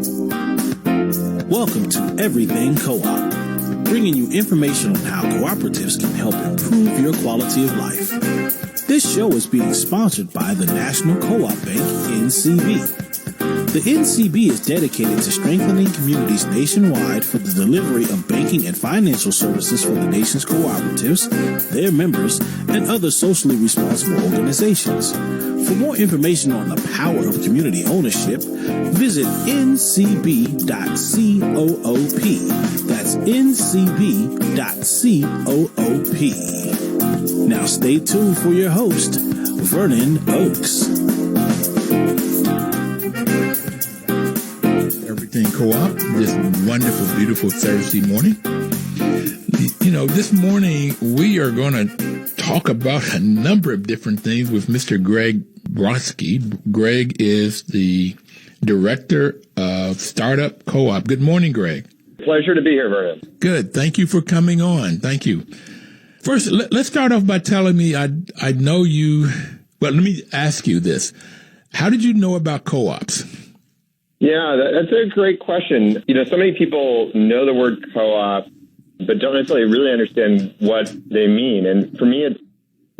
Welcome to Everything Co-op, bringing you information on how cooperatives can help improve your quality of life. This show is being sponsored by the National Co-op Bank, NCB. The NCB is dedicated to strengthening communities nationwide for the delivery of banking and financial services for the nation's cooperatives, their members, and other socially responsible organizations. For more information on the power of community ownership, visit ncb.coop. That's ncb.coop. Now stay tuned for your host, Vernon Oakes. Everything Co-op, this wonderful, beautiful Thursday morning. You know, this morning we are going to talk about a number of different things with Mr. Greg Brodsky. Greg is the Director of Startup Co-op. Good morning, Greg. Pleasure to be here, Vernon. Good. Thank you for coming on. Thank you. First, let's start off by telling me, I know you, well, let me ask you this. How did you know about co-ops? Yeah, that's a great question. You know, so many people know the word co-op, but don't necessarily really understand what they mean. And for me, it's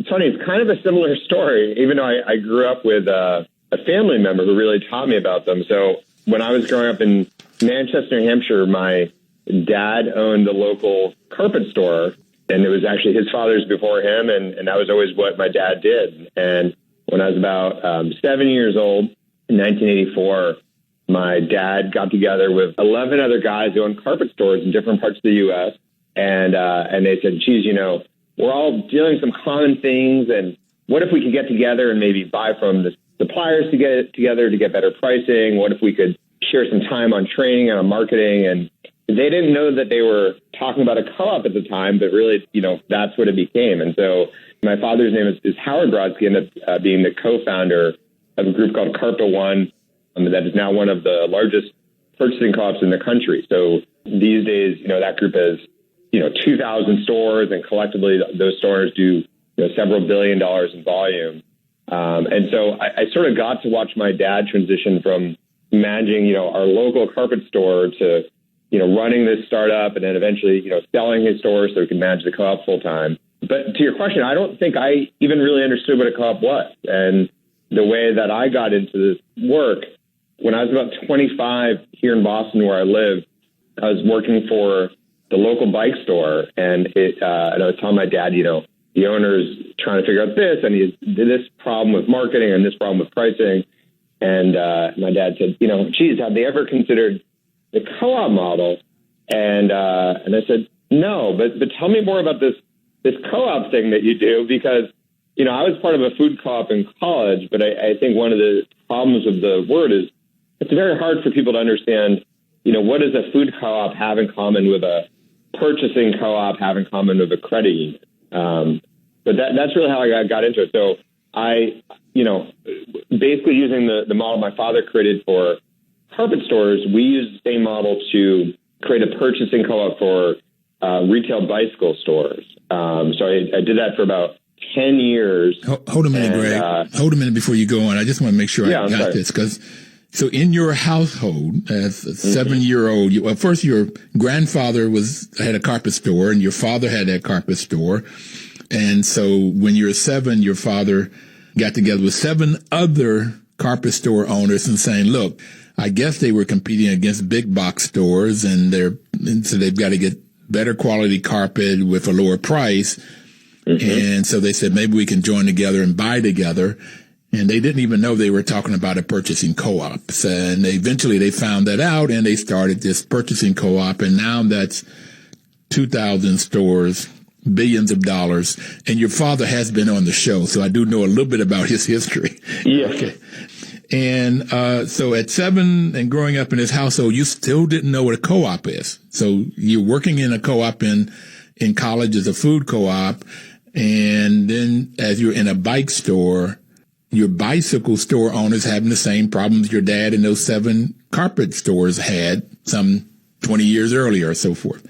funny. It's kind of a similar story, even though I grew up with a family member who really taught me about them. So when I was growing up in Manchester, New Hampshire, my dad owned the local carpet store, and it was actually his father's before him, and that was always what my dad did. And when I was about 7 years old, in 1984, my dad got together with 11 other guys who owned carpet stores in different parts of the U.S., and they said, geez, you know, we're all dealing with some common things, and what if we could get together and maybe buy from the suppliers to get together to get better pricing? What if we could share some time on training and on marketing? And they didn't know that they were talking about a co-op at the time, but really, you know, that's what it became. And so my father's name is Howard Brodsky, ended up being the co-founder of a group called Carpa One, that is now one of the largest purchasing co-ops in the country. So these days, you know, that group has, you know, 2,000 stores, and collectively those stores do, you know, several $1 billion in volume. And so I sort of got to watch my dad transition from managing, you know, our local carpet store to, you know, running this startup, and then eventually, you know, selling his store so he could manage the co-op full time. But to your question, I don't think I even really understood what a co-op was. And the way that I got into this work, when I was about 25 here in Boston where I live, I was working for the local bike store, and I was telling my dad, you know, the owner's trying to figure out this, and he did this problem with marketing and this problem with pricing. And my dad said, you know, geez, have they ever considered the co-op model? And I said, no, but tell me more about this co-op thing that you do, because, you know, I was part of a food co-op in college, but I think one of the problems of the word is it's very hard for people to understand, you know, what does a food co-op have in common with a purchasing co-op, have in common with a credit union? But that's really how I got into it. So I, you know, basically using the model my father created for carpet stores, we used the same model to create a purchasing co-op for retail bicycle stores. So I did that for about 10 years. Hold a minute, Greg. Hold a minute before you go on. I just want to make sure I got this, because so in your household, as a 7-year-old, first your grandfather had a carpet store, and your father had that carpet store. And so when you were 7, your father got together with 7 other carpet store owners and saying, look, I guess they were competing against big box stores, and so they've got to get better quality carpet with a lower price. And so they said, maybe we can join together and buy together. And they didn't even know they were talking about a purchasing co-op. And eventually they found that out, and they started this purchasing co-op. And now that's 2,000 stores, billions of dollars. And your father has been on the show, so I do know a little bit about his history. Yeah. Okay. And so at 7 and growing up in his household, you still didn't know what a co-op is. So you're working in a co-op in college as a food co-op. And then as you're in a bike store, your bicycle store owners having the same problems your dad and those 7 carpet stores had some 20 years earlier or so forth.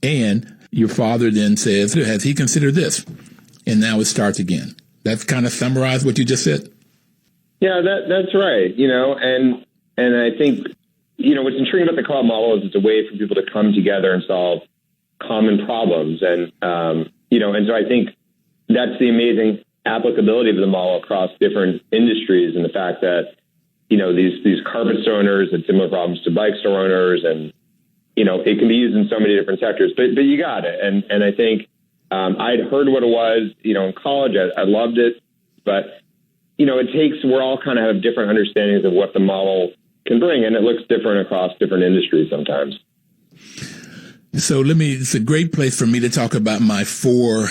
And your father then says, has he considered this? And now it starts again. That's kind of summarized what you just said. Yeah, that's right. You know, and I think what's intriguing about the co-op model is it's a way for people to come together and solve common problems. And so I think that's the amazing applicability of the model across different industries, and the fact that, these carpet store owners had similar problems to bike store owners, and, it can be used in so many different sectors, but you got it. And I think, I'd heard what it was, in college. I loved it, but, we're all kind of have different understandings of what the model can bring, and it looks different across different industries sometimes. So it's a great place for me to talk about my 4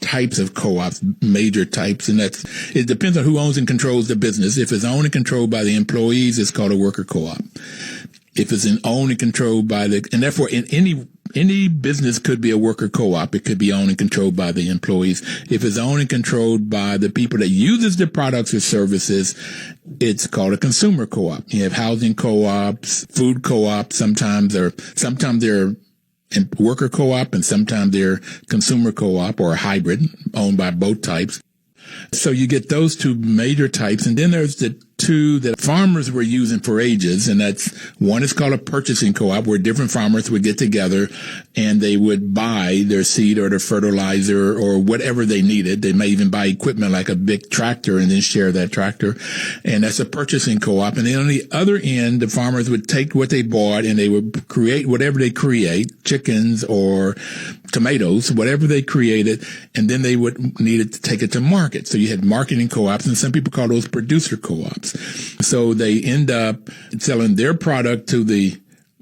types of co-ops, major types, and it depends on who owns and controls the business. If it's owned and controlled by the employees, it's called a worker co-op. If it's owned and controlled by and therefore in any business could be a worker co-op. It could be owned and controlled by the employees. If it's owned and controlled by the people that uses the products or services, it's called a consumer co-op. You have housing co-ops, food co-ops. Sometimes they're worker co-op, and sometimes they're consumer co-op or a hybrid owned by both types. So you get those 2 major types. And then there's the 2 that farmers were using for ages. And one is called a purchasing co-op, where different farmers would get together and they would buy their seed or their fertilizer or whatever they needed. They may even buy equipment like a big tractor and then share that tractor. And that's a purchasing co-op. And then on the other end, the farmers would take what they bought and they would create whatever they create, chickens or tomatoes, whatever they created, and then they would need to take it to market. So you had marketing co-ops, and some people call those producer co-ops. So they end up selling their product to the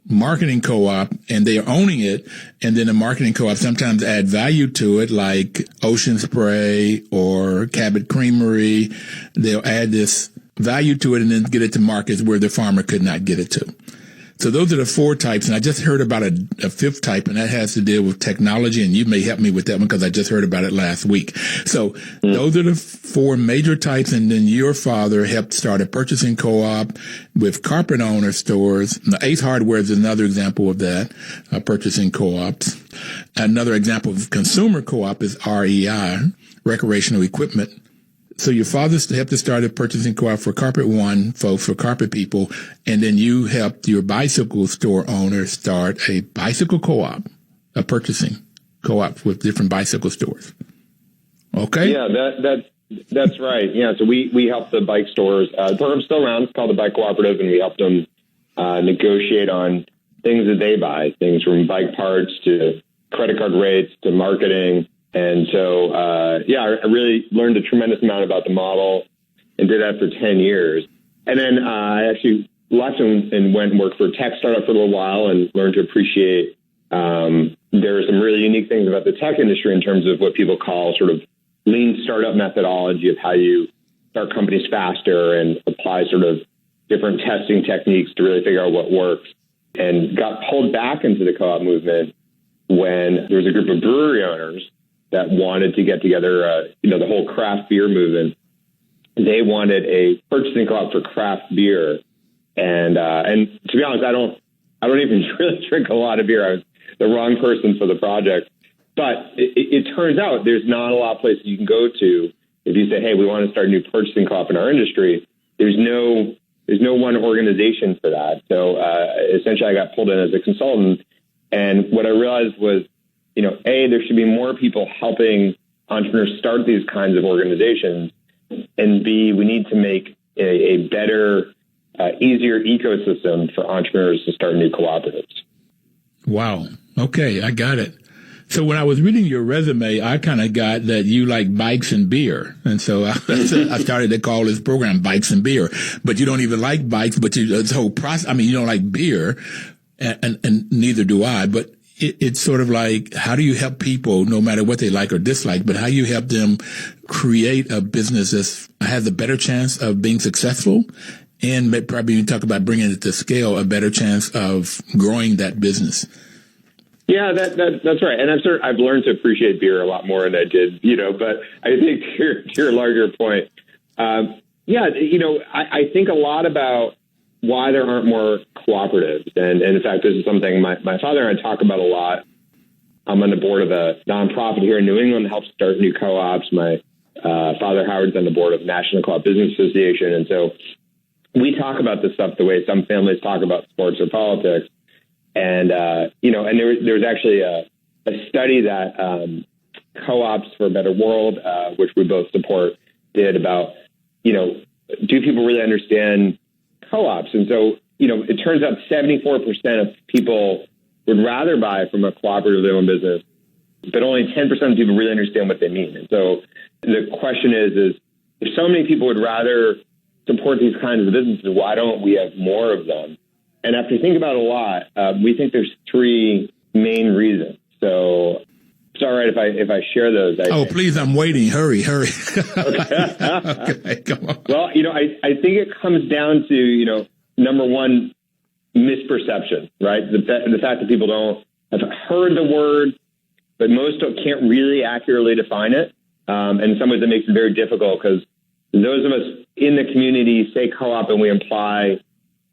marketing co-op, and they are owning it, and then the marketing co-op sometimes add value to it, like Ocean Spray or Cabot Creamery. They'll add this value to it and then get it to markets where the farmer could not get it to. So those are the 4 types, and I just heard about a 5th type, and that has to deal with technology, and you may help me with that one because I just heard about it last week. So those are the 4 major types, and then your father helped start a purchasing co-op with carpet owner stores. The Ace Hardware is another example of that, purchasing co-ops. Another example of consumer co-op is REI, recreational equipment. So your father helped to start a purchasing co-op for Carpet One folks, for carpet people, and then you helped your bicycle store owner start a bicycle co-op, a purchasing co-op with different bicycle stores. Okay? Yeah, that's right. Yeah, so we help the bike stores. The program's still around. It's called the Bike Cooperative, and we help them negotiate on things that they buy, things from bike parts to credit card rates to marketing. And so, I really learned a tremendous amount about the model and did that for 10 years. And then I actually left and went and worked for a tech startup for a little while and learned to appreciate there are some really unique things about the tech industry in terms of what people call sort of lean startup methodology of how you start companies faster and apply sort of different testing techniques to really figure out what works. And got pulled back into the co-op movement when there was a group of brewery owners that wanted to get together, the whole craft beer movement. They wanted a purchasing co-op for craft beer. And to be honest, I don't even really drink a lot of beer. I was the wrong person for the project. But it turns out there's not a lot of places you can go to if you say, hey, we want to start a new purchasing co-op in our industry. There's no one organization for that. So essentially I got pulled in as a consultant. And what I realized was, A, there should be more people helping entrepreneurs start these kinds of organizations. And B, we need to make a better, easier ecosystem for entrepreneurs to start new cooperatives. Wow. Okay, I got it. So when I was reading your resume, I kind of got that you like bikes and beer. And so I started to call this program Bikes and Beer. But you don't even like bikes, but this whole process, you don't like beer, and neither do I. But it's sort of like, how do you help people, no matter what they like or dislike, but how you help them create a business that has a better chance of being successful, and probably you talk about bringing it to scale, a better chance of growing that business. Yeah, that's right. And I've learned to appreciate beer a lot more than I did, but I think to your larger point, I think a lot about why there aren't more cooperatives. And in fact, this is something my father and I talk about a lot. I'm on the board of a nonprofit here in New England that helps start new co-ops. My father Howard's on the board of National Co-op Business Association. And so we talk about this stuff the way some families talk about sports or politics. And, and there was actually a study that Co-ops for a Better World, which we both support, did about, do people really understand co-ops? And so, it turns out 74% of people would rather buy from a cooperatively owned business, but only 10% of people really understand what they mean. And so the question is if so many people would rather support these kinds of businesses, why don't we have more of them? And after thinking about it a lot, we think there's three main reasons. So it's all right if I share those. Please, I'm waiting. Hurry. Okay. Okay, come on. Well, I think it comes down to, number one, misperception, right? The fact that people don't have heard the word, but most can't really accurately define it. And in some ways that makes it very difficult because those of us in the community say co-op and we imply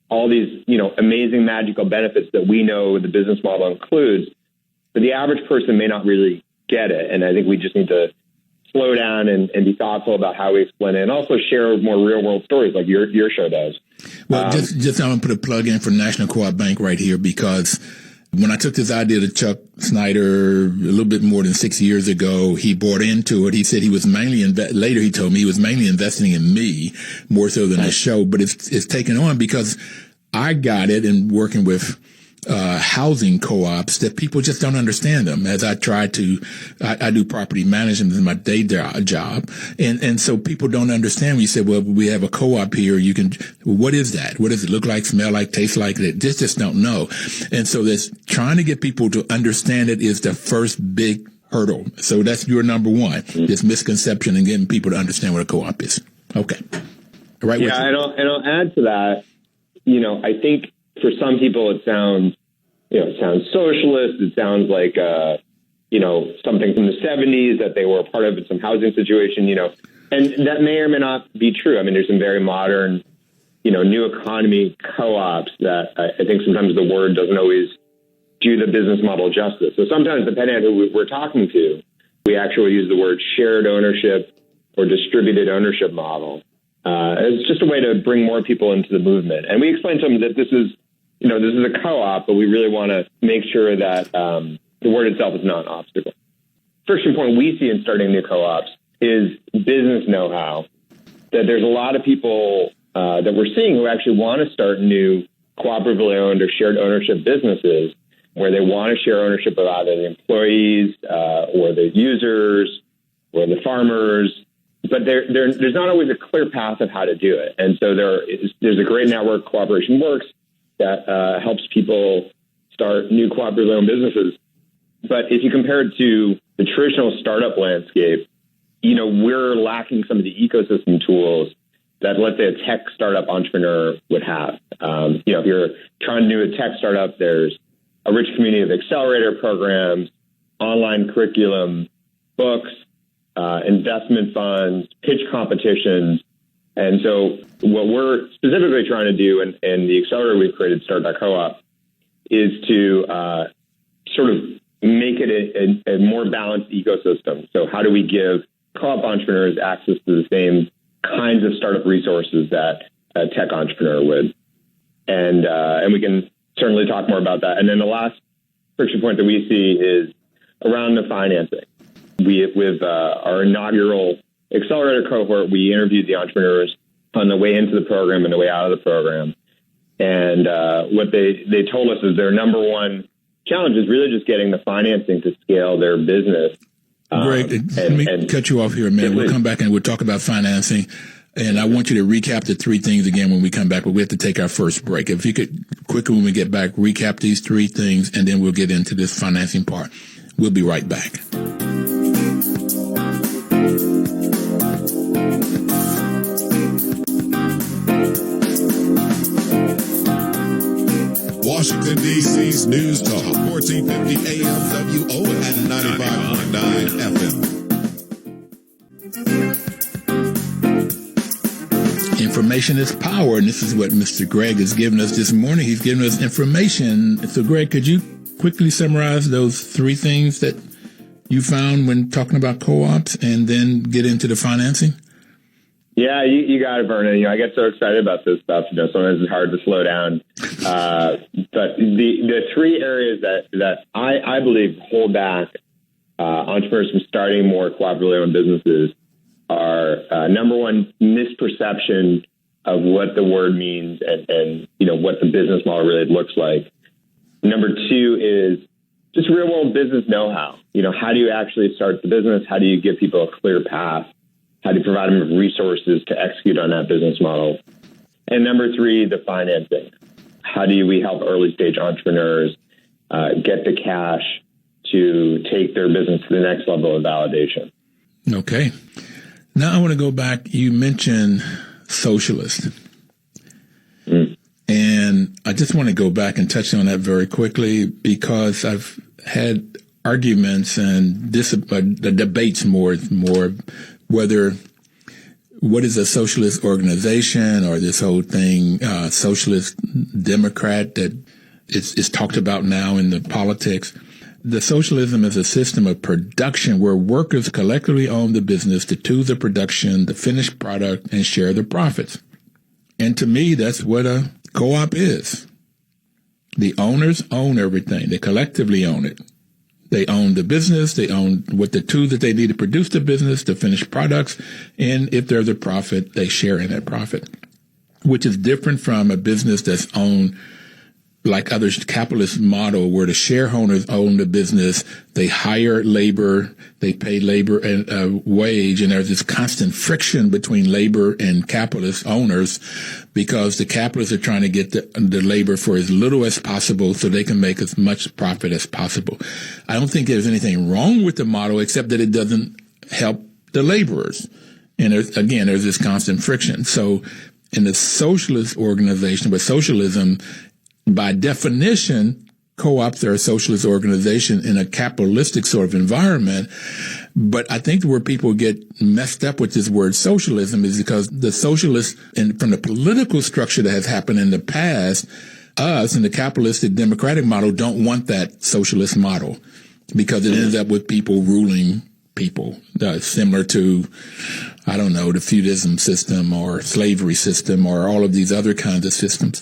all these, amazing magical benefits that we know the business model includes, but the average person may not really get it. And I think we just need to slow down and be thoughtful about how we explain it and also share more real world stories like your show does. Well, just I'm going to put a plug in for National Co-op Bank right here because when I took this idea to Chuck Snyder a little bit more than 6 years ago, he bought into it. He said he was mainly later he told me he was mainly investing in me more so than the show, but it's taken on because I got it in working with housing co-ops that people just don't understand them. As I try to, I do property management in my day job. And so people don't understand when you say, well, we have a co-op here. What is that? What does it look like, smell like, taste like? They just don't know. And so that's trying to get people to understand it is the first big hurdle. So that's your number one, this misconception and getting people to understand what a co-op is. Okay. Right. Yeah. And I'll add to that, I think, for some people, it sounds socialist. It sounds like, something from the 70s that they were a part of in some housing situation, and that may or may not be true. I mean, there's some very modern, new economy co-ops that I think sometimes the word doesn't always do the business model justice. So sometimes, depending on who we're talking to, we actually use the word shared ownership or distributed ownership model. It's just a way to bring more people into the movement. And we explain to them that this is a co-op, but we really want to make sure that the word itself is not an obstacle. First important we see in starting new co-ops is business know-how. That there's a lot of people that we're seeing who actually want to start new cooperatively owned or shared ownership businesses where they want to share ownership of either the employees or the users or the farmers. But there's not always a clear path of how to do it. And so there's a great network, Cooperation Works, that helps people start new cooperatively owned businesses. But if you compare it to the traditional startup landscape, we're lacking some of the ecosystem tools that, let's say, a tech startup entrepreneur would have. If you're trying to do a tech startup, there's a rich community of accelerator programs, online curriculum, books, investment funds, pitch competitions. And so what we're specifically trying to do and the accelerator we've created, Start.coop, is to sort of make it a more balanced ecosystem. So how do we give co-op entrepreneurs access to the same kinds of startup resources that a tech entrepreneur would? And we can certainly talk more about that. And then the last friction point that we see is around the financing. With our inaugural accelerator cohort, we interviewed the entrepreneurs on the way into the program and the way out of the program. And what they told us is their number one challenge is really just getting the financing to scale their business. Great. Let me cut you off here, man. We'll come back and we'll talk about financing. And I want you to recap the three things again when we come back, but we have to take our first break. If you could quickly, when we get back, recap these three things, and then we'll get into this financing part. We'll be right back. Washington, D.C.'s News Talk, 1450 AM WO and 95.9 FM. Information is power, and this is what Mr. Greg has given us this morning. He's given us information. So, Greg, could you quickly summarize those three things that you found when talking about co-ops and then get into the financing? Yeah, you got it, Vernon. I get so excited about this stuff. Sometimes it's hard to slow down. But the three areas that I believe hold back entrepreneurs from starting more cooperatively owned businesses are number one, misperception of what the word means and what the business model really looks like. Number two is just real world business know-how. How do you actually start the business? How do you give people a clear path? How do you provide them with resources to execute on that business model? And number three, the financing. How do we help early stage entrepreneurs get the cash to take their business to the next level of validation? Okay. Now I want to go back. You mentioned socialist. And I just want to go back and touch on that very quickly because I've had arguments and the debates more whether what is a socialist organization or this whole thing, socialist Democrat that is talked about now in the politics. The socialism is a system of production where workers collectively own the business, the tools of production, the finished product, and share the profits. And to me, that's what a co-op is. The owners own everything. They collectively own it. They own the business. They own what the tools that they need to produce the business, the finished products. And if there's a profit, they share in that profit, which is different from a business that's owned like other capitalist model where the shareholders own the business. They hire labor. They pay labor and wage. And there's this constant friction between labor and capitalist owners because the capitalists are trying to get the labor for as little as possible so they can make as much profit as possible. I don't think there's anything wrong with the model except that it doesn't help the laborers. And there's this constant friction. So in the socialist organization, with socialism, by definition, co-ops are a socialist organization in a capitalistic sort of environment. But I think where people get messed up with this word socialism is because the socialists, and from the political structure that has happened in the past, us in the capitalistic democratic model don't want that socialist model because it ends up with people ruling people, similar to, I don't know, the feudalism system or slavery system or all of these other kinds of systems.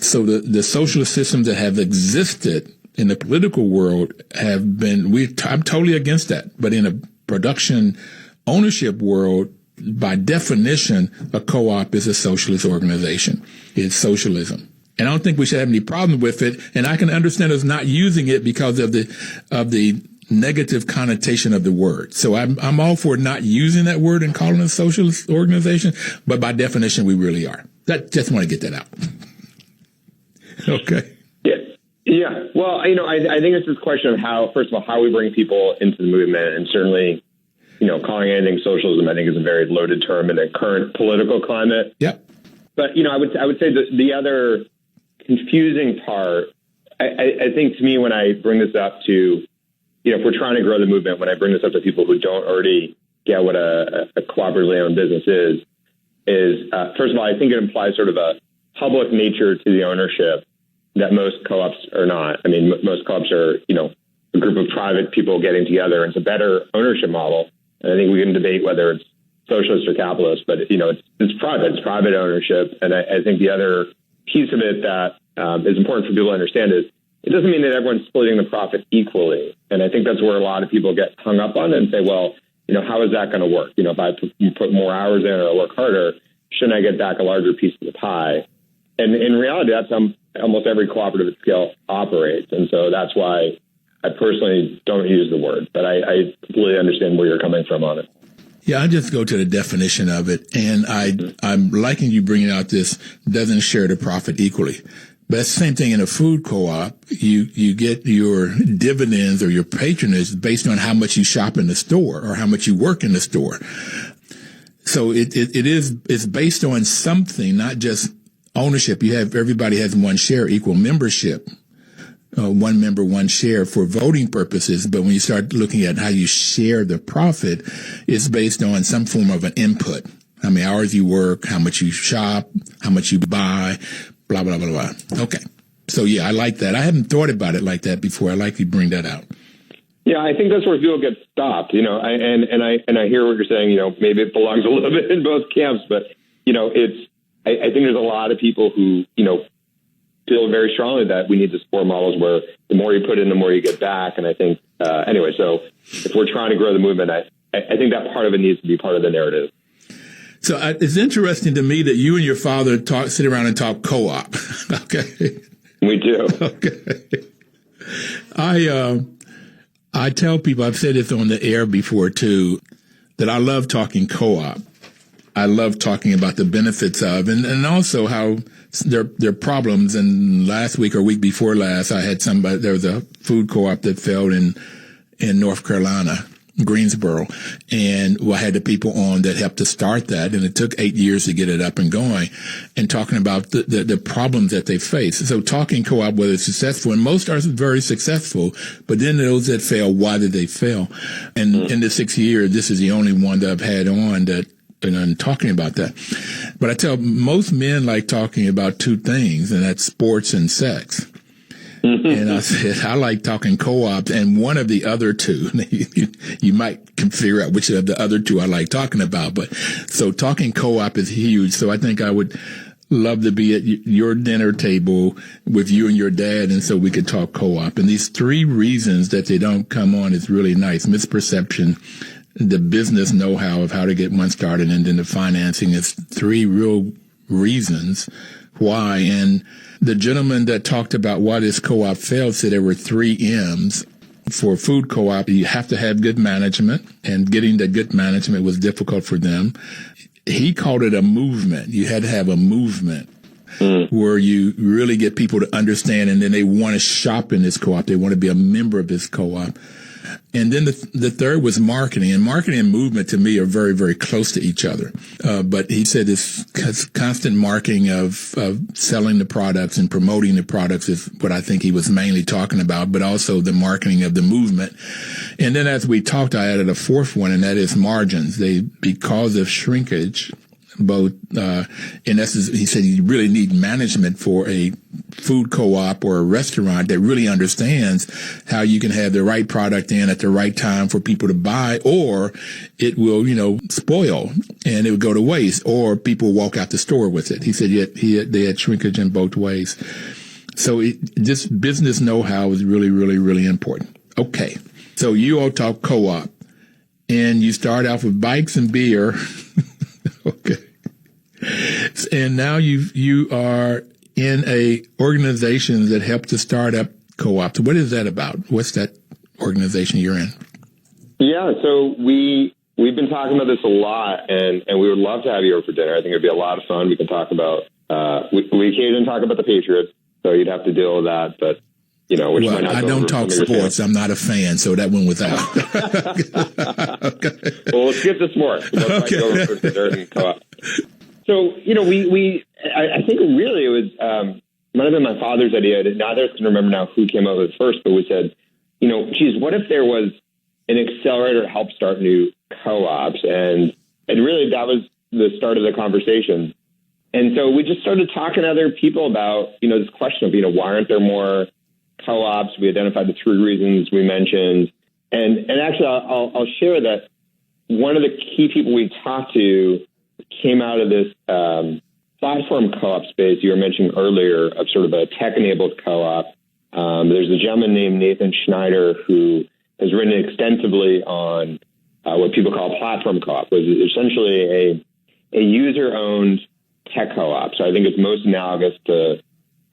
So the socialist systems that have existed in the political world have been, I'm totally against that. But in a production ownership world, by definition, a co-op is a socialist organization. It's socialism. And I don't think we should have any problem with it. And I can understand us not using it because of the negative connotation of the word. So I'm all for not using that word and calling it a socialist organization, but by definition, we really are. Just want to get that out. Okay. Yeah. Well, I think it's this question of how we bring people into the movement, and certainly, calling anything socialism, I think, is a very loaded term in the current political climate. Yep. But, I would say that the other confusing part, I think to me, when I bring this up to, if we're trying to grow the movement, when I bring this up to people who don't already get what a cooperatively owned business is first of all, I think it implies sort of a public nature to the ownership that most co-ops are not. I mean, most co-ops are, a group of private people getting together. It's a better ownership model. And I think we can debate whether it's socialist or capitalist, but, it's private. It's private ownership. And I think the other piece of it that is important for people to understand is it doesn't mean that everyone's splitting the profit equally. And I think that's where a lot of people get hung up on and say, well, how is that going to work? If I put more hours in or I work harder, shouldn't I get back a larger piece of the pie? And in reality, that's almost every cooperative at scale operates. And so that's why I personally don't use the word, but I completely understand where you're coming from on it. Yeah, I just go to the definition of it. And I'm liking you bringing out this doesn't share the profit equally. But it's the same thing in a food co-op. You get your dividends or your patronage based on how much you shop in the store or how much you work in the store. So it's based on something, not just ownership. Everybody has one share, equal membership, one member, one share for voting purposes. But when you start looking at how you share the profit, it's based on some form of an input. How many hours you work, how much you shop, how much you buy, blah, blah, blah, blah. Okay. So, yeah, I like that. I hadn't thought about it like that before. I like you bring that out. Yeah, I think that's where people get stopped, and I hear what you're saying, maybe it belongs a little bit in both camps, but, I think there's a lot of people who, feel very strongly that we need to support models where the more you put in, the more you get back. And I think, so if we're trying to grow the movement, I think that part of it needs to be part of the narrative. So it's interesting to me that you and your father sit around and talk co-op. Okay. We do. Okay. I tell people, I've said this on the air before too, that I love talking co-op. I love talking about the benefits of, and also how there are problems. And last week or week before last, I had there was a food co-op that failed in North Carolina, Greensboro. And I had the people on that helped to start that. And it took 8 years to get it up and going, and talking about the problems that they face. So talking co-op, whether it's successful, and most are very successful, but then those that fail, why did they fail? And in the 6 years, this is the only one that I've had on that, and I'm talking about that. But I tell most men like talking about two things, and that's sports and sex. And I said, I like talking co-ops, and one of the other two, you might can figure out which of the other two I like talking about. But so talking co-op is huge. So I think I would love to be at your dinner table with you and your dad, and so we could talk co-op. And these 3 reasons that they don't come on is really nice. Misperception, the business know-how of how to get one started, and then the financing. Is 3 real reasons why. And the gentleman that talked about why this co-op failed said there were 3 M's. For food co-op, you have to have good management, and getting that good management was difficult for them. He called it a movement. You had to have a movement where you really get people to understand, and then they want to shop in this co-op. They want to be a member of this co-op. And then the third was marketing. And marketing and movement, to me, are very, very close to each other. But he said this constant marketing of selling the products and promoting the products is what I think he was mainly talking about, but also the marketing of the movement. And then as we talked, I added a 4th one, and that is margins. Because of shrinkage, both, in essence, he said you really need management for a food co-op or a restaurant that really understands how you can have the right product in at the right time for people to buy, or it will, spoil and it would go to waste, or people walk out the store with it. He said they had shrinkage in both ways. So this business know-how is really, really, really important. Okay. So you all talk co-op, and you start off with bikes and beer. Okay. And now you are in a organization that helped to start up co-ops. What is that about? What's that organization you're in? Yeah, so we've been talking about this a lot, and we would love to have you over for dinner. I think it'd be a lot of fun. We can talk about we occasionally talk about the Patriots, so you'd have to deal with that, but I don't talk sports. I'm not a fan, so that went without. Okay. Well, let's get to sports. So, I think really it was, might have been my father's idea. Neither of us can remember now who came up with it first, but we said, what if there was an accelerator to help start new co-ops? And really that was the start of the conversation. And so we just started talking to other people about, this question of, why aren't there more co-ops? We identified the 3 reasons we mentioned. And actually, I'll share that one of the key people we talked to came out of this platform co-op space you were mentioning earlier, of sort of a tech-enabled co-op. There's a gentleman named Nathan Schneider who has written extensively on what people call platform co-op, which is essentially a user-owned tech co-op. So I think it's most analogous to,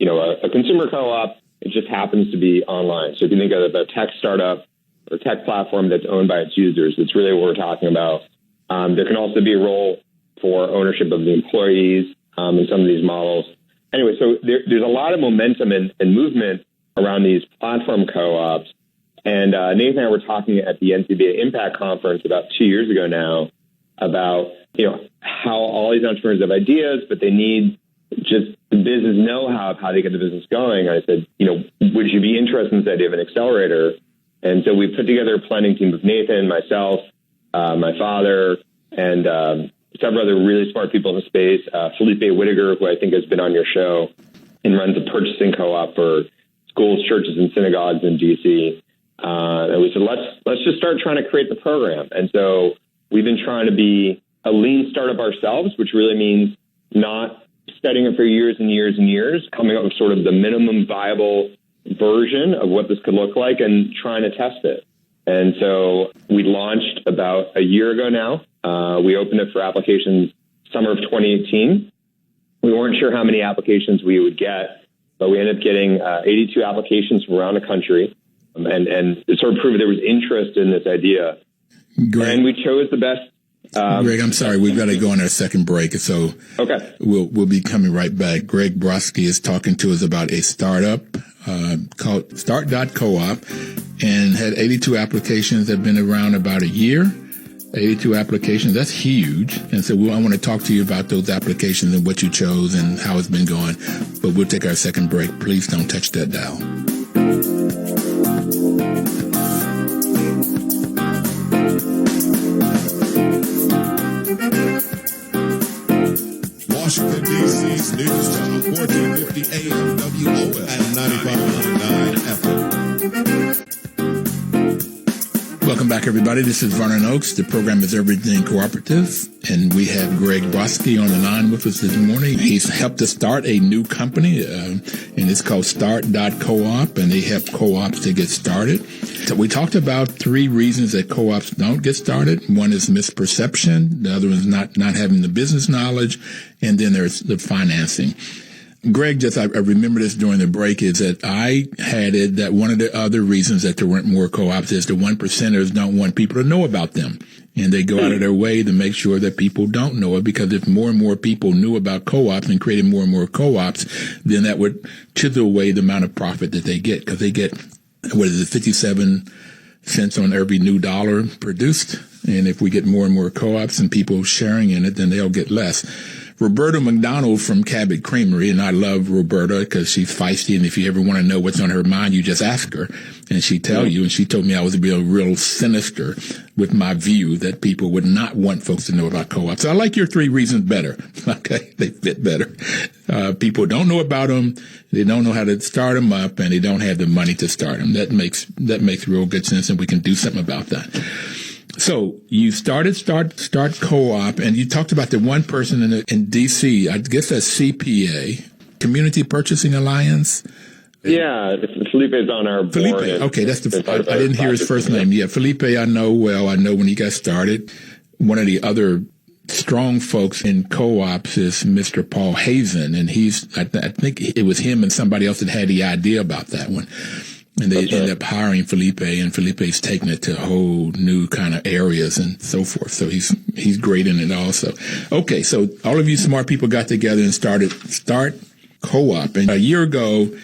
a consumer co-op. It just happens to be online. So if you think of a tech startup or tech platform that's owned by its users, it's really what we're talking about. There can also be a role for ownership of the employees in some of these models. Anyway, so there's a lot of momentum and movement around these platform co-ops. And Nathan and I were talking at the NCBA Impact Conference about 2 years ago now about, how all these entrepreneurs have ideas, but they need just the business know-how of how to get the business going. I said, would you be interested in this idea of an accelerator? And so we put together a planning team with Nathan, myself, my father, and several other really smart people in the space. Felipe Whittaker, who I think has been on your show and runs a purchasing co-op for schools, churches, and synagogues in D.C. And we said, let's just start trying to create the program. And so we've been trying to be a lean startup ourselves, which really means not studying it for years and years and years, coming up with sort of the minimum viable version of what this could look like and trying to test it. And so we launched about a year ago now. We opened it for applications summer of 2018. We weren't sure how many applications we would get, but we ended up getting 82 applications from around the country. And it sort of proved there was interest in this idea. Great. And we chose the best. Greg, I'm sorry, we've got to go on our second break, so okay, we'll be coming right back. Greg Brodsky is talking to us about a startup called Start.coop, and had 82 applications that have been around about a year. 82 applications, that's huge. And so I want to talk to you about those applications and what you chose and how it's been going. But we'll take our second break. Please don't touch that dial. Washington, D.C.'s News Talk, 1450 AM WO and 95.9 FM. Welcome back, everybody. This is Vernon Oakes. The program is Everything Cooperative, and we have Greg Brodsky on the line with us this morning. He's helped us start a new company, and it's called Start.coop, and they help co-ops to get started. So we talked about 3 reasons that co-ops don't get started. One is misperception. The other is not having the business knowledge. And then there's the financing. Greg, I remember this during the break, is that I had it that one of the other reasons that there weren't more co-ops is the 1%ers don't want people to know about them. And they go out of their way to make sure that people don't know it, because if more and more people knew about co-ops and created more and more co-ops, then that would chisel away the amount of profit that they get, because they get, 57 cents on every new dollar produced. And if we get more and more co-ops and people sharing in it, then they'll get less. Roberta McDonald from Cabot Creamery, and I love Roberta because she's feisty, and if you ever want to know what's on her mind, you just ask her, and she'd tell you. And she told me I was being real sinister with my view that people would not want folks to know about co-ops. So I like your 3 reasons better. Okay, they fit better. People don't know about them, they don't know how to start them up, and they don't have the money to start them. That makes real good sense, and we can do something about that. So you started Start Co-op, and you talked about the one person in D.C., I guess that's CPA, Community Purchasing Alliance. Yeah, Felipe is on our board. Felipe, okay, that's I didn't hear his first name. Yeah, Felipe I know well. I know when he got started. One of the other strong folks in co-ops is Mr. Paul Hazen, and I think it was him and somebody else that had the idea about that one. And they ended up hiring Felipe, and Felipe's taking it to whole new kind of areas and so forth. So he's great in it also. Okay, so all of you smart people got together and started Start Co-op. And a year ago,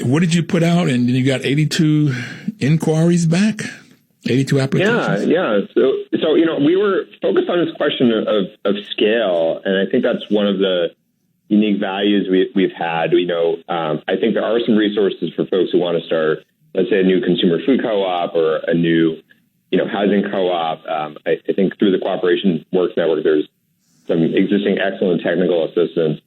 what did you put out? And then you got 82 inquiries back, 82 applications. Yeah. So we were focused on this question of scale, and I think that's one of the unique values we've had. I think there are some resources for folks who want to start, let's say, a new consumer food co-op or a new, housing co-op. I think through the Cooperation Works Network, there's some existing excellent technical assistance.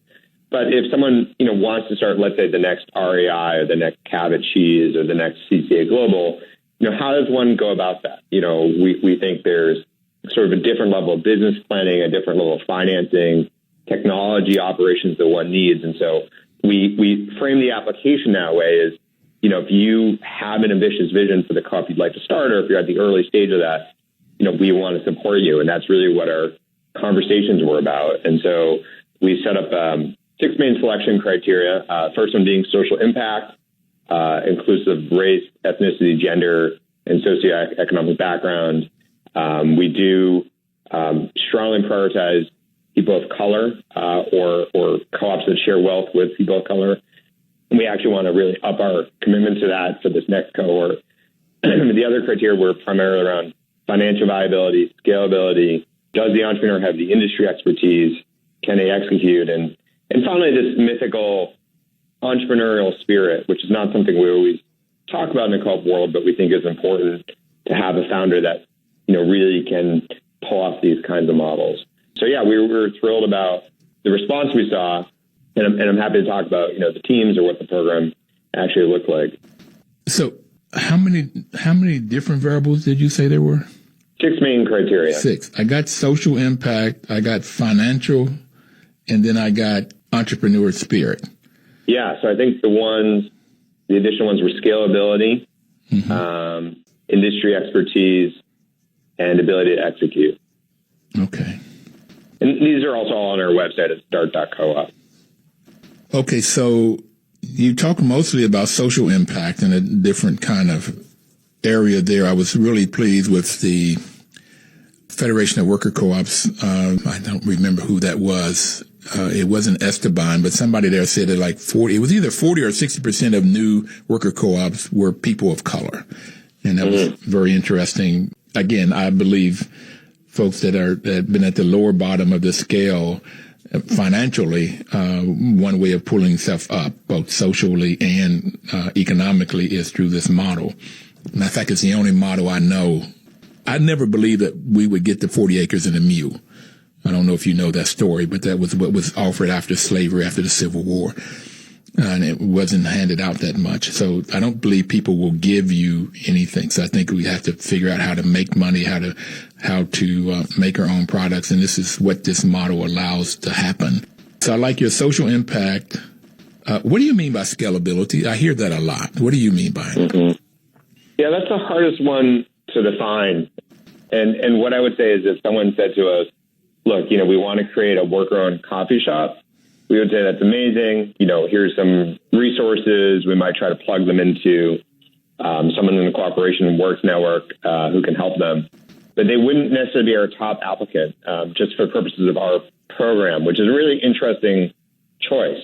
But if someone, wants to start, let's say, the next REI or the next Cabot Cheese or the next CCA Global, how does one go about that? We think there's sort of a different level of business planning, a different level of financing, technology operations that one needs. And so we frame the application that way is, if you have an ambitious vision for the co-op you'd like to start, or if you're at the early stage of that, we want to support you. And that's really what our conversations were about. And so we set up 6 main selection criteria. First one being social impact, inclusive race, ethnicity, gender, and socioeconomic background. We do strongly prioritize people of color or co-ops that share wealth with people of color. And we actually want to really up our commitment to that for this next cohort. The other criteria were primarily around financial viability, scalability. Does the entrepreneur have the industry expertise? Can they execute? And finally, this mythical entrepreneurial spirit, which is not something we always talk about in the co-op world, but we think is important to have a founder that, really can pull off these kinds of models. So yeah, we were thrilled about the response we saw, and I'm happy to talk about, the teams or what the program actually looked like. So How many different variables did you say there were? 6 main criteria. 6. I got social impact, I got financial, and then I got entrepreneur spirit. Yeah, so I think the additional ones were scalability, industry expertise, and ability to execute. Okay. And these are also all on our website at Start.coop. Okay, so you talk mostly about social impact and a different kind of area there. I was really pleased with the Federation of Worker Co-ops. I don't remember who that was. It wasn't Esteban, but somebody there said that it was either 40 or 60% of new worker co-ops were people of color. And that was very interesting. Again, I believe folks that have been at the lower bottom of the scale financially, one way of pulling stuff up, both socially and economically, is through this model. Matter of fact, it's the only model I know. I never believed that we would get to 40 acres and a mule. I don't know if you know that story, but that was what was offered after slavery, after the Civil War. And it wasn't handed out that much. So I don't believe people will give you anything. So I think we have to figure out how to make money, how to make our own products. And this is what this model allows to happen. So I like your social impact. What do you mean by scalability? I hear that a lot. What do you mean by it? Mm-hmm. Yeah, that's the hardest one to define. And what I would say is if someone said to us, look, we want to create a worker-owned coffee shop, we would say that's amazing. Here's some resources. We might try to plug them into someone in the Cooperation Works Network who can help them. But they wouldn't necessarily be our top applicant just for purposes of our program, which is a really interesting choice.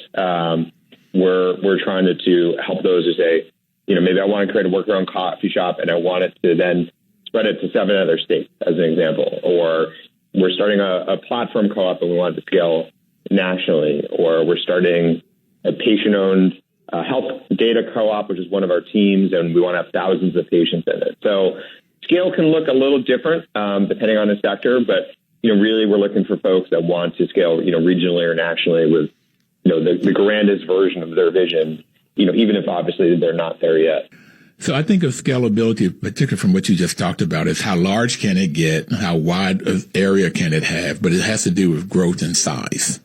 We're trying to help those who say, maybe I want to create a worker-owned coffee shop and I want it to then spread it to 7 other states, as an example. Or we're starting a platform co-op and we want it to scale nationally. Or we're starting a patient-owned health data co-op, which is one of our teams, and we want to have thousands of patients in it. So scale can look a little different depending on the sector, but really we're looking for folks that want to scale regionally or nationally with the grandest version of their vision, even if obviously they're not there yet. So I think of scalability, particularly from what you just talked about, is how large can it get, how wide of area can it have, but it has to do with growth and size.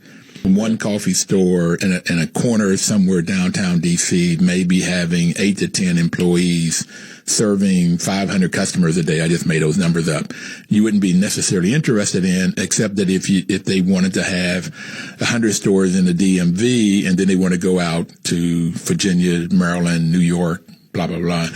One coffee store in a corner somewhere downtown DC may be having 8 to 10 employees serving 500 customers a day. I just made those numbers up. You wouldn't be necessarily interested in, except that if they wanted to have 100 stores in the DMV and then they want to go out to Virginia, Maryland, New York, blah, blah, blah,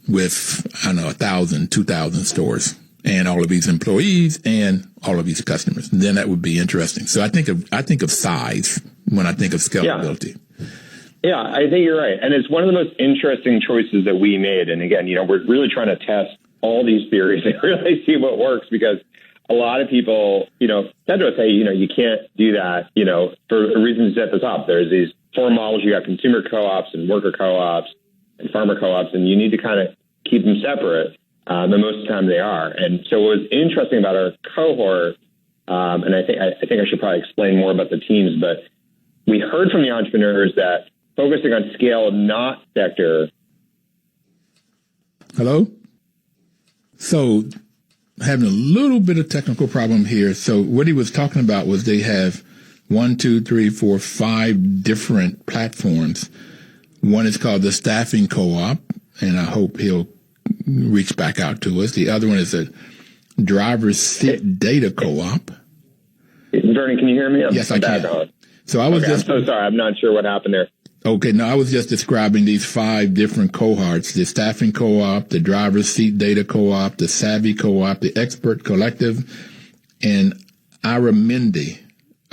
with, 1,000, 2,000 stores and all of these employees and all of these customers. Then that would be interesting. So I think of size when I think of scalability. Yeah, I think you're right. And it's one of the most interesting choices that we made. And again, we're really trying to test all these theories and really see what works, because a lot of people, said to us, hey, you can't do that, for reasons at the top. There's these 4 models. You got consumer co-ops and worker co-ops and farmer co-ops, and you need to kind of keep them separate. And most of the time they are. And so what was interesting about our cohort, and I think I should probably explain more about the teams, but we heard from the entrepreneurs that focusing on scale, not sector. Hello? So having a little bit of technical problem here. So what he was talking about was they have 1, 2, 3, 4, 5 different platforms. One is called the Staffing Co-op, and I hope he'll reach back out to us. The other one is a driver's seat data co-op. Vernon, can you hear me? Yes, I can. So I'm so sorry. I'm not sure what happened there. Okay, no, I was just describing these 5 different cohorts: the Staffing Co-op, the driver's seat data co-op, the Savvy Co-op, the Expert Collective, and Aramendi,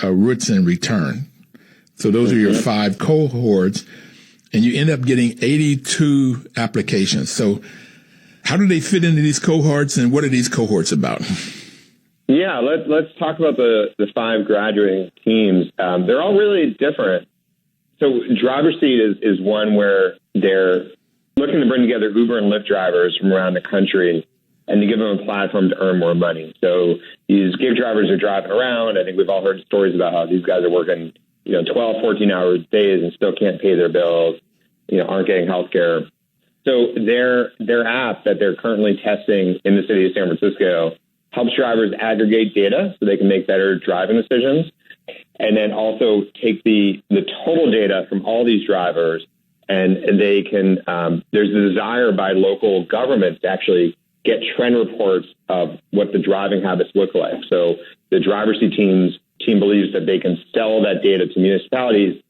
Roots and Return. So those are your 5 cohorts, and you end up getting 82 applications. So how do they fit into these cohorts, and what are these cohorts about? Yeah, let's talk about the 5 graduating teams. They're all really different. So driver's seat is one where they're looking to bring together Uber and Lyft drivers from around the country and to give them a platform to earn more money. So these gig drivers are driving around. I think we've all heard stories about how these guys are working 12, 14-hour days and still can't pay their bills, aren't getting health care. So their app that they're currently testing in the city of San Francisco helps drivers aggregate data so they can make better driving decisions, and then also take the total data from all these drivers, and they can there's a desire by local governments to actually get trend reports of what the driving habits look like. So the driver's team believes that they can sell that data to municipalities,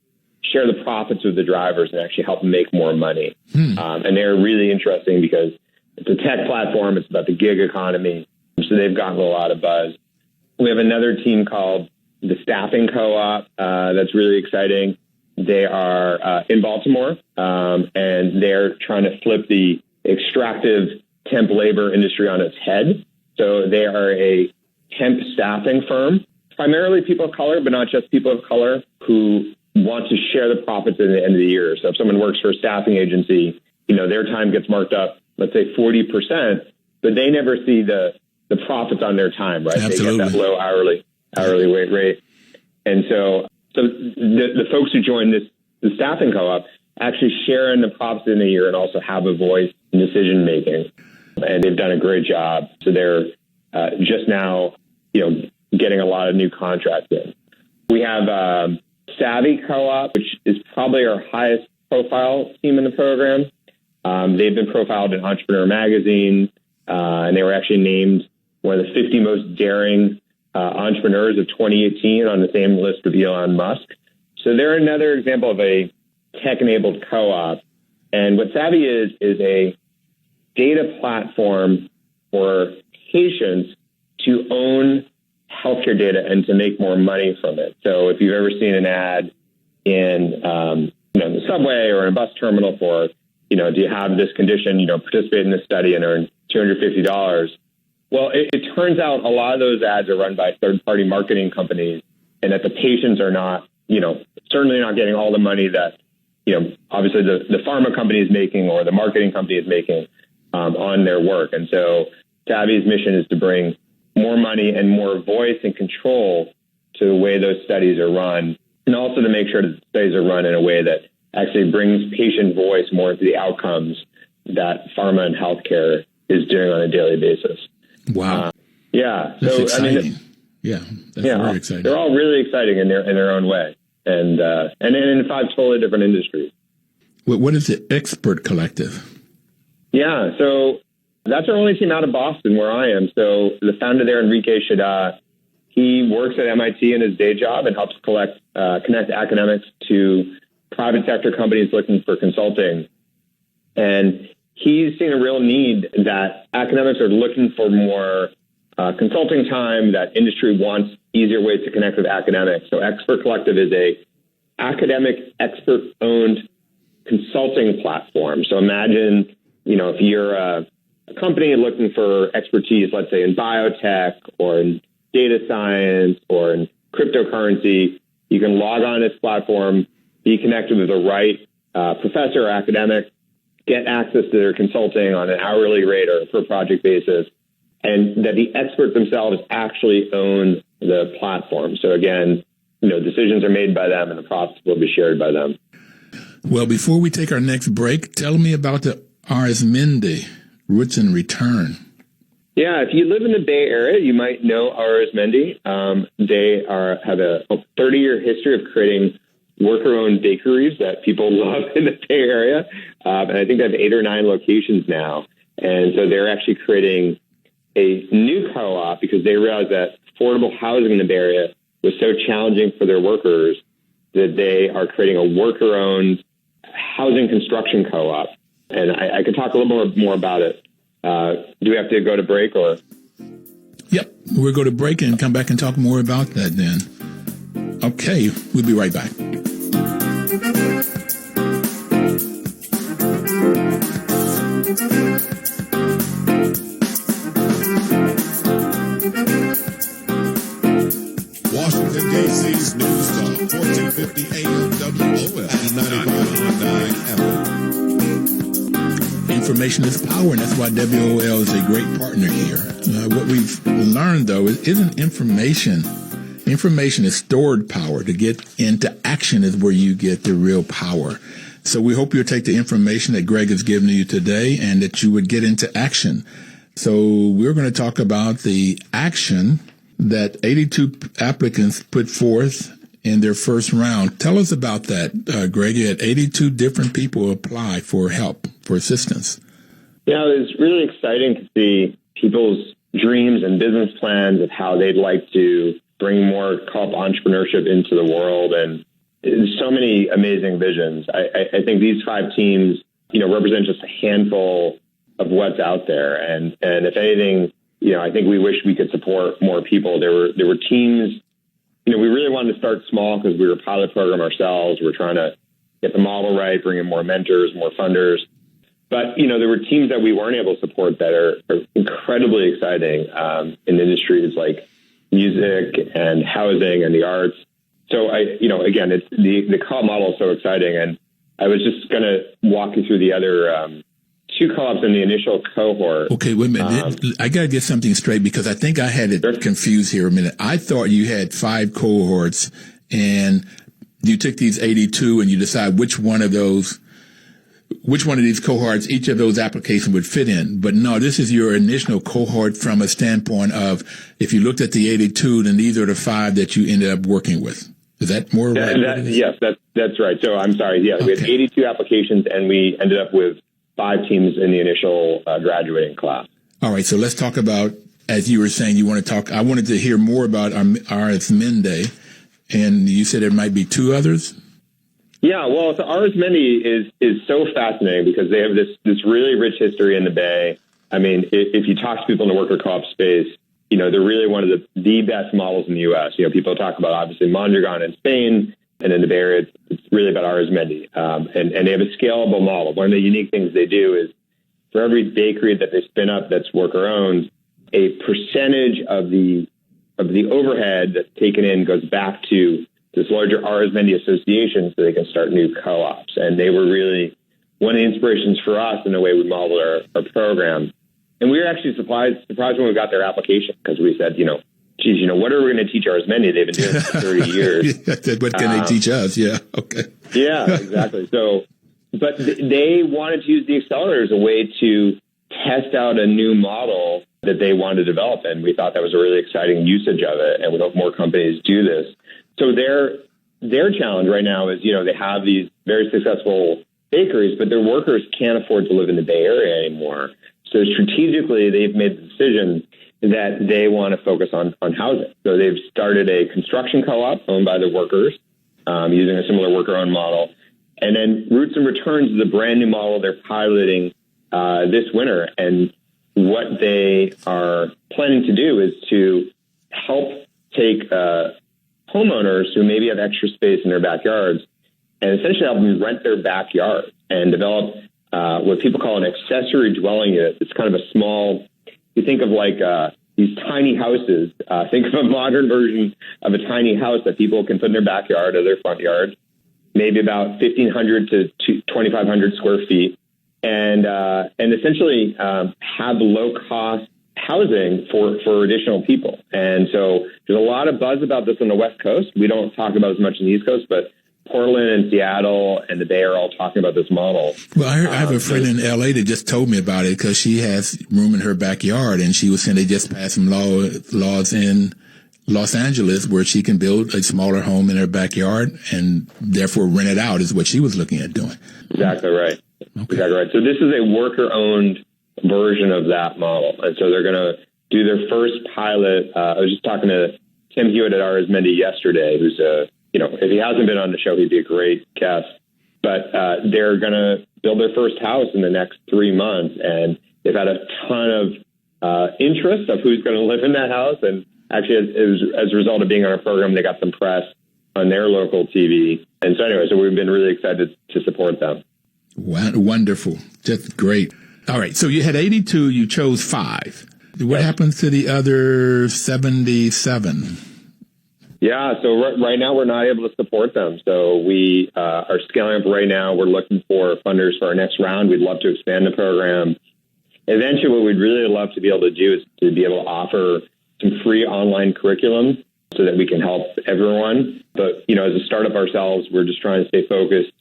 share the profits with the drivers, and actually help them make more money. And they're really interesting because it's a tech platform. It's about the gig economy. So they've gotten a lot of buzz. We have another team called the Staffing Co-op. That's really exciting. They are in Baltimore, and they're trying to flip the extractive temp labor industry on its head. So they are a temp staffing firm, primarily people of color, but not just people of color, who want to share the profits at the end of the year. So if someone works for a staffing agency, their time gets marked up, let's say 40%, but they never see the profits on their time, right? Absolutely. They get that low hourly wage rate. And so the folks who join the staffing co-op actually share in the profits in the year and also have a voice in decision making. And they've done a great job. So they're just now, getting a lot of new contracts in. We have Savvy Co-op, which is probably our highest profile team in the program. They've been profiled in Entrepreneur Magazine, and they were actually named one of the 50 most daring entrepreneurs of 2018 on the same list of Elon Musk. So they're another example of a tech-enabled co-op. And what Savvy is a data platform for patients to own healthcare data and to make more money from it. So if you've ever seen an ad in the subway or in a bus terminal for, do you have this condition, participate in this study and earn $250. Well, it turns out a lot of those ads are run by third-party marketing companies, and that the patients are not, certainly not getting all the money that, obviously the pharma company is making or the marketing company is making on their work. And so Savvy's mission is to bring more money and more voice and control to the way those studies are run, and also to make sure that the studies are run in a way that actually brings patient voice more into the outcomes that pharma and healthcare is doing on a daily basis. Wow. Yeah. That's so exciting. That's very exciting. They're all really exciting in their own way, and in 5 totally different industries. What is the Expert Collective? Yeah. So that's our only team out of Boston, where I am. So the founder there, Enrique Shada, he works at MIT in his day job and helps connect academics to private sector companies looking for consulting. And he's seen a real need that academics are looking for more consulting time, that industry wants easier ways to connect with academics. So Expert Collective is a academic expert-owned consulting platform. So imagine, if you're a company looking for expertise, let's say in biotech or in data science or in cryptocurrency, you can log on this platform, be connected with the right professor or academic, get access to their consulting on an hourly rate or per project basis, and that the experts themselves actually own the platform. So again, decisions are made by them and the profits will be shared by them. Well, before we take our next break, tell me about the Arizmendi Roots and Return. Yeah, if you live in the Bay Area, you might know Arizmendi. They have a 30-year history of creating worker-owned bakeries that people love in the Bay Area. And I think they have 8 or 9 locations now. And so they're actually creating a new co-op because they realized that affordable housing in the Bay Area was so challenging for their workers that they are creating a worker-owned housing construction co-op. And I could talk a little more about it. Do we have to go to break or? Yep, we'll go to break and come back and talk more about that then. Okay, we'll be right back. Washington, D.C.'s News Talk, 1450 AM WOL and 95.9 FM. Information is power, and that's why WOL is a great partner here. What we've learned, though, isn't information. Information is stored power. To get into action is where you get the real power. So we hope you'll take the information that Greg has given you today and that you would get into action. So we're going to talk about the action that 82 applicants put forth in their first round. Tell us about that, Greg. You had 82 different people apply for help, for assistance. Yeah, it was really exciting to see people's dreams and business plans of how they'd like to bring more co-op entrepreneurship into the world. And there's so many amazing visions. I think these 5 teams, represent just a handful of what's out there. And if anything, I think we wish we could support more people. There were teams, we really wanted to start small because we were a pilot program ourselves. We're trying to get the model right, bring in more mentors, more funders. But, there were teams that we weren't able to support that are incredibly exciting in industries like music and housing and the arts. So again, it's the co-op model is so exciting. And I was just going to walk you through the other 2 co-ops in the initial cohort. Okay, wait a minute. I got to get something straight because I think I had it confused here a minute. I thought you had 5 cohorts and you took these 82 and you decide which one of these cohorts, each of those applications would fit in. But no, this is your initial cohort from a standpoint of if you looked at the 82, then these are the 5 that you ended up working with. Is that more right? Yes, that's right. So I'm sorry. Yeah, we had 82 applications and we ended up with 5 teams in the initial graduating class. All right. So let's talk about, as you were saying, I wanted to hear more about RS Mende. And you said there might be 2 others? Yeah, well, so RS Mende is so fascinating because they have this really rich history in the Bay. I mean, if you talk to people in the worker co-op space, they're really one of the best models in the U.S. People talk about obviously Mondragon in Spain, and in the Bay Area, it's really about RS Mende. And they have a scalable model. One of the unique things they do is for every bakery that they spin up that's worker owned, a percentage of the overhead that's taken in goes back to this larger RS Mende association so they can start new co-ops. And they were really one of the inspirations for us in the way we modeled our program. And we were actually surprised when we got their application because we said, what are we going to teach RS Mende? They've been doing it for 30 years. What can they teach us? Yeah. Okay. Yeah, exactly. But they wanted to use the accelerator as a way to test out a new model that they wanted to develop. And we thought that was a really exciting usage of it. And we hope more companies do this. So their challenge right now is, they have these very successful bakeries, but their workers can't afford to live in the Bay Area anymore. So strategically, they've made the decision that they want to focus on housing. So they've started a construction co-op owned by the workers using a similar worker-owned model. And then Roots and Returns is a brand new model they're piloting this winter. And what they are planning to do is to help take homeowners who maybe have extra space in their backyards and essentially help them rent their backyard and develop what people call an accessory dwelling unit. It's kind of a small, you think of like these tiny houses. Think of a modern version of a tiny house that people can put in their backyard or their front yard, maybe about 1,500 to 2,500 square feet, and essentially have low-cost housing for additional people. And so there's a lot of buzz about this on the West Coast. We don't talk about it as much on the East Coast, but Portland and Seattle and the Bay are all talking about this model. Well, I have a friend in L.A. that just told me about it because she has room in her backyard, and she was saying they just passed some laws in Los Angeles where she can build a smaller home in her backyard and therefore rent it out is what she was looking at doing. Exactly right. Okay. Exactly right. So this is a worker-owned version of that model. And so they're going to do their first pilot. I was just talking to Tim Hewitt at RS Mende yesterday, who's if he hasn't been on the show, he'd be a great guest. But they're going to build their first house in the next 3 months. And they've had a ton of interest of who's going to live in that house. And actually, as a result of being on our program, they got some press on their local TV. And so anyway, so we've been really excited to support them. Wonderful. Just great. All right. So you had 82. You chose 5. What happens to the other 77? Yeah, so right now we're not able to support them. So we are scaling up right now. We're looking for funders for our next round. We'd love to expand the program. Eventually, what we'd really love to be able to do is to be able to offer some free online curriculum so that we can help everyone. But, as a startup ourselves, we're just trying to stay focused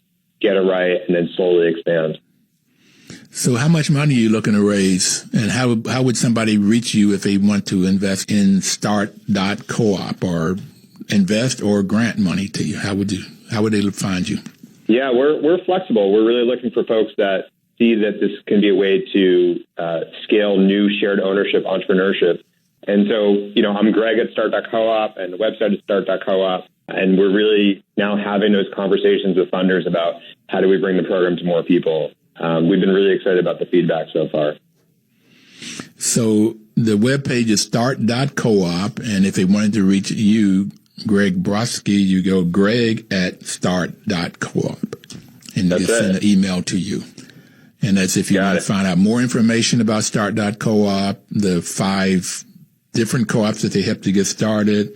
get it right, and then slowly expand. So how much money are you looking to raise, and how would somebody reach you if they want to invest in Start.coop or invest or grant money to you? How would they find you? Yeah, we're flexible. We're really looking for folks that see that this can be a way to scale new shared ownership entrepreneurship. And so, I'm Greg at Start.coop, and the website is Start.coop. And we're really now having those conversations with funders about how do we bring the program to more people. We've been really excited about the feedback so far. So the webpage is Start.coop. And if they wanted to reach you, Greg Brodsky, you go Greg at Start.coop. And they send an email to you. And that's if you want to find out more information about Start.coop, the 5 different co-ops that they help to get started.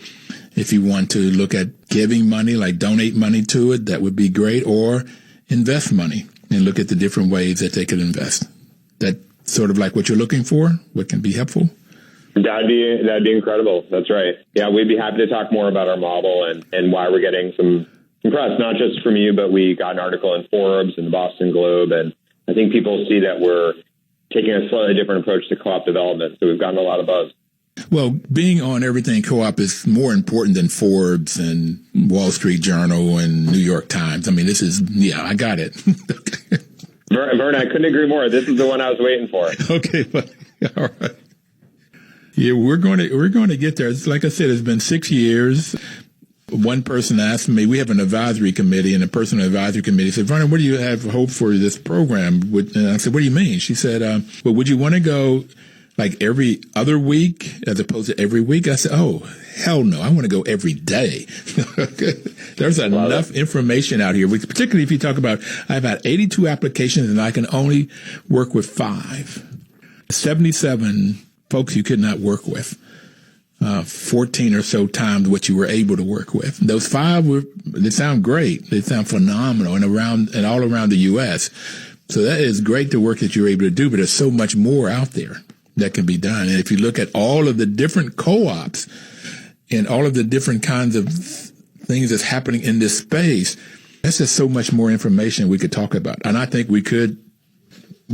If you want to look at giving money, like donate money to it, that would be great, or invest money and look at the different ways that they could invest. That sort of like what you're looking for, what can be helpful? That'd be incredible. That's right. Yeah, we'd be happy to talk more about our model and why we're getting some press, not just from you, but we got an article in Forbes and the Boston Globe, and I think people see that we're taking a slightly different approach to co-op development, so we've gotten a lot of buzz. Well, being on Everything Co-op is more important than Forbes and Wall Street Journal and New York Times. I mean, this is, I got it. Vern, I couldn't agree more. This is the one I was waiting for. Okay, all right. Yeah, we're going to get there. It's like I said, it's been 6 years. One person asked me, we have an advisory committee, and the person on the advisory committee said, Vernon, what do you have hope for this program? And I said, what do you mean? She said, well, would you want to go like every other week as opposed to every week? I said, oh, hell no. I want to go every day. There's enough information out here, particularly if you talk about, I've had 82 applications and I can only work with 5. 77 folks you could not work with. 14 or so times what you were able to work with. Those 5 they sound great. They sound phenomenal and all around the U.S. So that is great the work that you're able to do, but there's so much more out there that can be done. And if you look at all of the different co-ops and all of the different kinds of things that's happening in this space, that's just so much more information we could talk about. And I think we could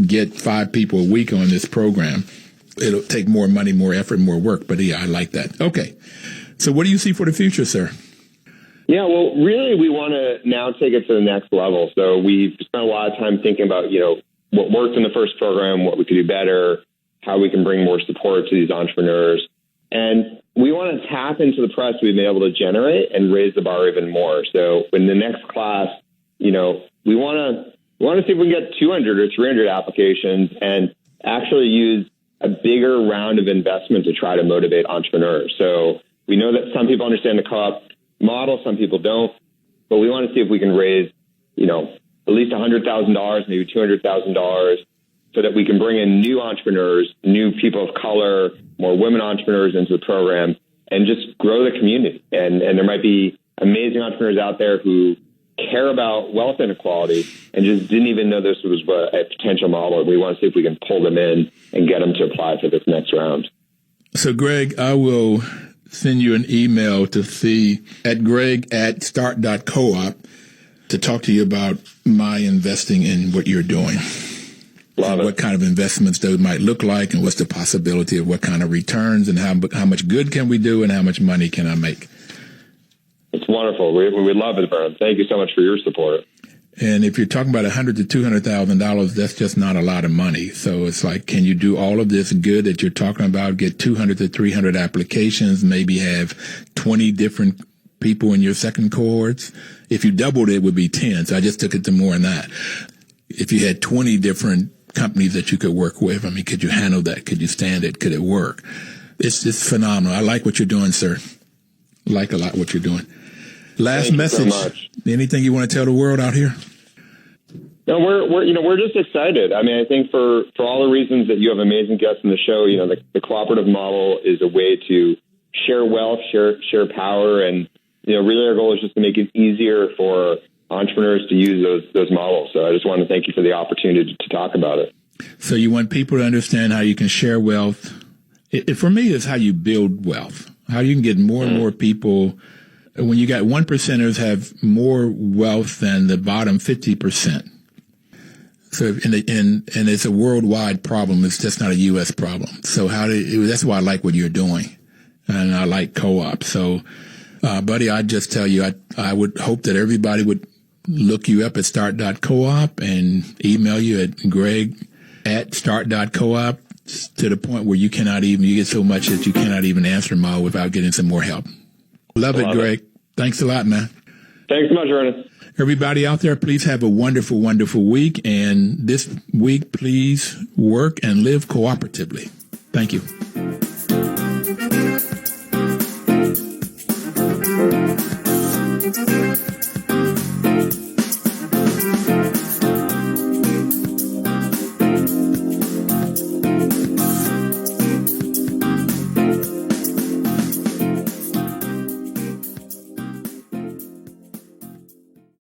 get 5 people a week on this program. It'll take more money, more effort, more work. But yeah, I like that. Okay. So what do you see for the future, sir? Yeah, well, really, we want to now take it to the next level. So we've spent a lot of time thinking about, what worked in the first program, what we could do better, how we can bring more support to these entrepreneurs. And we want to tap into the press we've been able to generate and raise the bar even more. So in the next class, we want to see if we can get 200 or 300 applications and actually use a bigger round of investment to try to motivate entrepreneurs. So we know that some people understand the co-op model, some people don't, but we want to see if we can raise, at least $100,000, maybe $200,000, so that we can bring in new entrepreneurs, new people of color, more women entrepreneurs into the program, and just grow the community. And there might be amazing entrepreneurs out there who care about wealth inequality and just didn't even know this was a potential model. We want to see if we can pull them in and get them to apply for this next round. So, Greg, I will send you an email to see at greg@start.coop to talk to you about my investing in what you're doing. What kind of investments those might look like, and what's the possibility of what kind of returns, and how much good can we do, and how much money can I make? It's wonderful. We love it, Vern. Thank you so much for your support. And if you're talking about $100,000 to $200,000, that's just not a lot of money. So it's like, can you do all of this good that you're talking about? Get 200 to 300 applications, maybe have 20 different people in your second cohorts. If you doubled it, would be 10. So I just took it to more than that. If you had 20 different companies that you could work with, I mean, could you handle that? Could you stand it? Could it work? It's just phenomenal. I like what you're doing, sir. I like a lot what you're doing. Last message. So anything you want to tell the world out here? No, we're just excited. I mean, I think for all the reasons that you have amazing guests in the show, the cooperative model is a way to share wealth, share power, and really our goal is just to make it easier for entrepreneurs to use those models. So I just want to thank you for the opportunity to talk about it. So you want people to understand how you can share wealth. For me, it's how you build wealth, how you can get more and more people when you got 1%ers have more wealth than the bottom 50%. So, and it's a worldwide problem. It's just not a U.S. problem. So that's why I like what you're doing. And I like co-ops. So, buddy, I'd just tell you, I would hope that everybody would look you up at start.coop and email you at greg@start.coop to the point where you get so much that you cannot even answer them all without getting some more help. Love it, Greg. Thanks a lot, man. Thanks so much, Ernest. Everybody out there, please have a wonderful, wonderful week. And this week, please work and live cooperatively. Thank you.